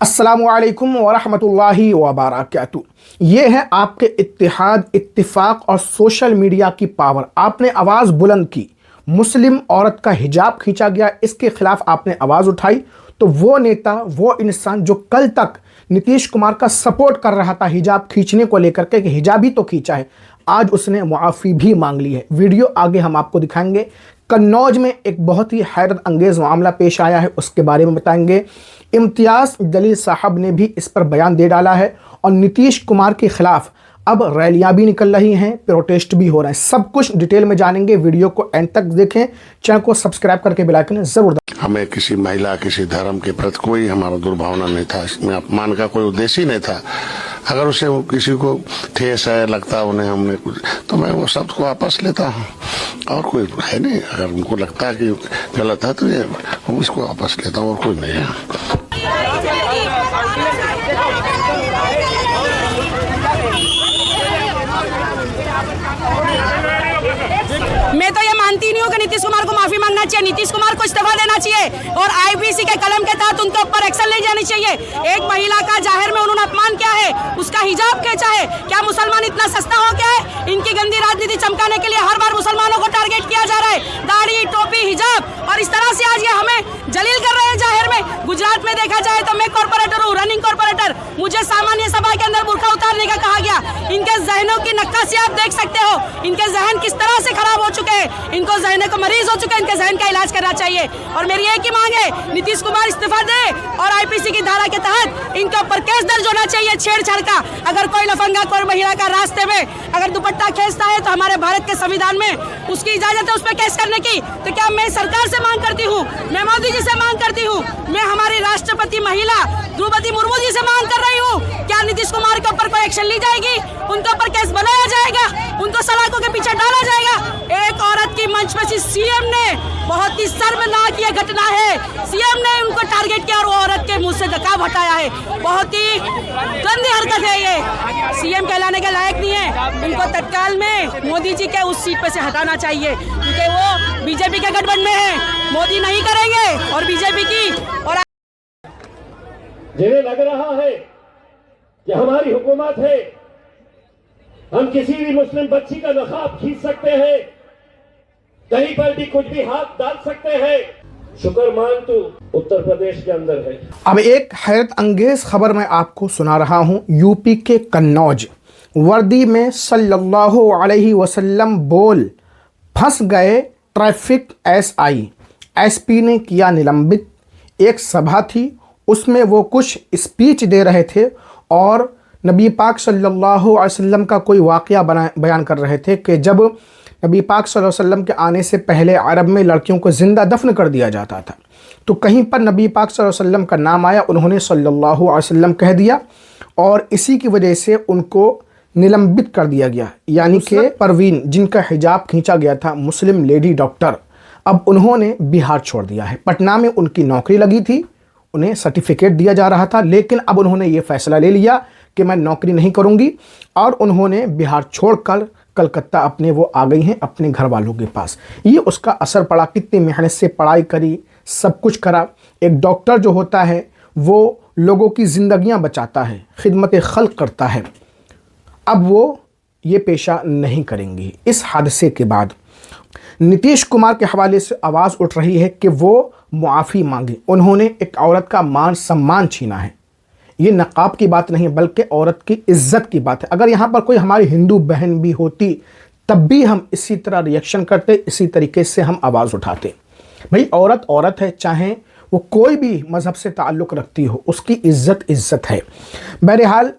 अस्सलामुअलैकुम वरहमतुल्लाहि वबरकातुहू। ये है आपके इत्तेहाद, इत्तिफाक और सोशल मीडिया की पावर। आपने आवाज़ बुलंद की, मुस्लिम औरत का हिजाब खींचा गया, इसके खिलाफ आपने आवाज़ उठाई, तो वो नेता, वो इंसान जो कल तक नीतीश कुमार का सपोर्ट कर रहा था हिजाब खींचने को लेकर के कि हिजाब ही तो खींचा है, आज उसने मुआफ़ी भी मांग ली है। वीडियो आगे हम आपको दिखाएंगे। कन्नौज में एक बहुत ही हैरत अंगेज़ मामला पेश आया है, उसके बारे में बताएंगे। इम्तियाज़ जलील साहब ने भी इस पर बयान दे डाला है और नीतीश कुमार के खिलाफ अब रैलियां भी निकल रही हैं, प्रोटेस्ट भी हो रहे हैं। सब कुछ डिटेल में जानेंगे, वीडियो को एंड तक देखें, चैनल को सब्सक्राइब करके बेल आइकन जरूर। हमें किसी महिला, किसी धर्म के प्रति कोई हमारा दुर्भावना नहीं था, इसमें अपमान का कोई उद्देश्य ही नहीं था। अगर उसे किसी को ठेस है, लगता उन्हें हमने कुछ, तो मैं वो शब्द को वापस लेता हूँ, और कोई है नहीं। अगर उनको लगता है कि गलत है तो ये उसको वापस लेता हूँ, और कोई नहीं है। मैं तो ये मानती नहीं हूँ कि नीतीश कुमार को माफी मांगना चाहिए, नीतीश कुमार को इस्तीफा देना चाहिए और आईपीसी के कलम के तहत उनके ऊपर एक्शन ले जानी चाहिए। एक महिला का जाहिर में उन्होंने अपमान किया है, उसका हिजाब खींचा है। क्या मुसलमान इतना सस्ता हो गया है? इनकी गंदी राजनीति चमकाने के लिए हर बार मुसलमानों को टारगेट किया जा रहा है, दाढ़ी, टोपी, हिजाब, और इस तरह से आज ये हमें जलील कर रहे हैं जाहिर में। गुजरात में देखा जाए तो मैं कॉर्पोरेटर हूँ, रनिंग कॉर्पोरेटर, मुझे सामान्य सभा के अंदर बुर्का उतारने का कहा गया। इनके जहनों की नक्काशी आप देख सकते हो, इनके जहन किस तरह से खराब हो चुके हैं, इनको जहन को मरीज हो चुके हैं, इनके जहन का इलाज करना चाहिए। और मेरी एक ही मांग है, नीतीश कुमार इस्तीफा दे और आईपीसी की धारा के तहत इनके ऊपर केस दर्ज होना चाहिए छेड़छाड़ का। अगर कोई लफंगा, कोई महिला का रास्ते में अगर दुपट्टा खींचता है तो हमारे भारत के संविधान में उसकी इजाजत है उस पर केस करने की। तो क्या मैं सरकार से मांग करती हूँ, मैं मोदी जी से मांग करती हूँ, मैं हमारी राष्ट्रपति महिला द्रौपदी मुर्मू जी से मांग कर रही हूँ, क्या नीतीश कुमार के ऊपर कोई एक्शन ली जाएगी, उनके ऊपर केस बनाया जाएगा, उनको सलाखों के पीछे डाला जाएगा। एक औरत की मंच पे सीएम ने, बहुत ही शर्मनाक ये घटना है, सीएम ने उनको टारगेट किया और वो औरत के मुंह से नकाब हटाया है। बहुत ही गंदी हरकत है, ये सीएम कहलाने के लायक नहीं है। इनको तत्काल में मोदी जी के उस सीट पे से हटाना चाहिए, क्योंकि वो बीजेपी के गठबंधन में है, मोदी नहीं करेंगे और बीजेपी की। और जिन्हें लग रहा है कि हमारी हुकूमत है, हम किसी भी मुस्लिम बच्ची का नकाब खींच सकते हैं, कहीं पर भी कुछ भी हाथ डाल सकते हैं, शुक्र मान तू उत्तर प्रदेश के अंदर है। अब एक हैरत अंगेज खबर मैं आपको सुना रहा हूं। यूपी के कन्नौज वर्दी में सल्लल्लाहु अलैहि वसल्लम बोल फंस गए ट्रैफिक एसआई, एसपी ने किया निलंबित। एक सभा थी, उसमें वो कुछ स्पीच दे रहे थे और नबी पाक सल्लल्लाहु अलैहि वसल्लम का कोई वाक़या बयान कर रहे थे कि जब नबी पाक सल्लल्लाहु अलैहि वसल्लम के आने से पहले अरब में लड़कियों को ज़िंदा दफन कर दिया जाता था। तो कहीं पर नबी पाक सल्लल्लाहु अलैहि वसल्लम का नाम आया, उन्होंने सल्लल्लाहु अलैहि वसल्लम कह दिया और इसी की वजह से उनको निलंबित कर दिया गया। यानी कि परवीन, जिनका हिजाब खींचा गया था, मुस्लिम लेडी डॉक्टर, अब उन्होंने बिहार छोड़ दिया है। पटना में उनकी नौकरी लगी थी, उन्हें सर्टिफिकेट दिया जा रहा था, लेकिन अब उन्होंने ये फैसला ले लिया कि मैं नौकरी नहीं करूंगी और उन्होंने बिहार छोड़कर कलकत्ता अपने वो आ गई हैं अपने घर वालों के पास। ये उसका असर पड़ा, कितनी मेहनत से पढ़ाई करी, सब कुछ करा। एक डॉक्टर जो होता है वो लोगों की ज़िंदगियां बचाता है, खिदमत खल्क करता है। अब वो ये पेशा नहीं करेंगी। इस हादसे के बाद नीतीश कुमार के हवाले से आवाज़ उठ रही है कि वो मुआफ़ी मांगे। उन्होंने एक औरत का मान सम्मान छीना है। ये नकाब की बात नहीं बल्कि औरत की इज्जत की बात है। अगर यहाँ पर कोई हमारी हिंदू बहन भी होती तब भी हम इसी तरह रिएक्शन करते, इसी तरीके से हम आवाज़ उठाते। भाई औरत औरत है, चाहे वो कोई भी मज़हब से ताल्लुक़ रखती हो, उसकी इज्जत इज्जत है। बहरहाल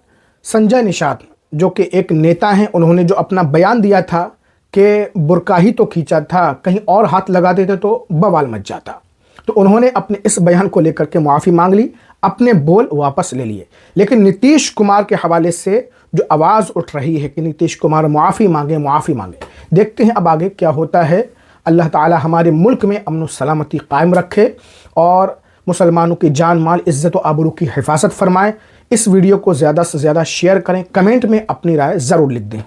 संजय निषाद जो कि एक नेता हैं, उन्होंने जो अपना बयान दिया था कि बुर्का ही तो खींचा था, कहीं और हाथ लगा देते तो बवाल मच जाता, तो उन्होंने अपने इस बयान को लेकर के मुआफ़ी मांग ली, अपने बोल वापस ले लिए। लेकिन नीतीश कुमार के हवाले से जो आवाज़ उठ रही है कि नीतीश कुमार मुआफ़ी मांगे, मुआफ़ी मांगे, देखते हैं अब आगे क्या होता है। अल्लाह ताला हमारे मुल्क में अमन सलामती कायम रखे और मुसलमानों की जान माल, इज़्ज़त व आबरू की हिफाजत फरमाए। इस वीडियो को ज़्यादा से ज़्यादा शेयर करें, कमेंट में अपनी राय ज़रूर लिख दें।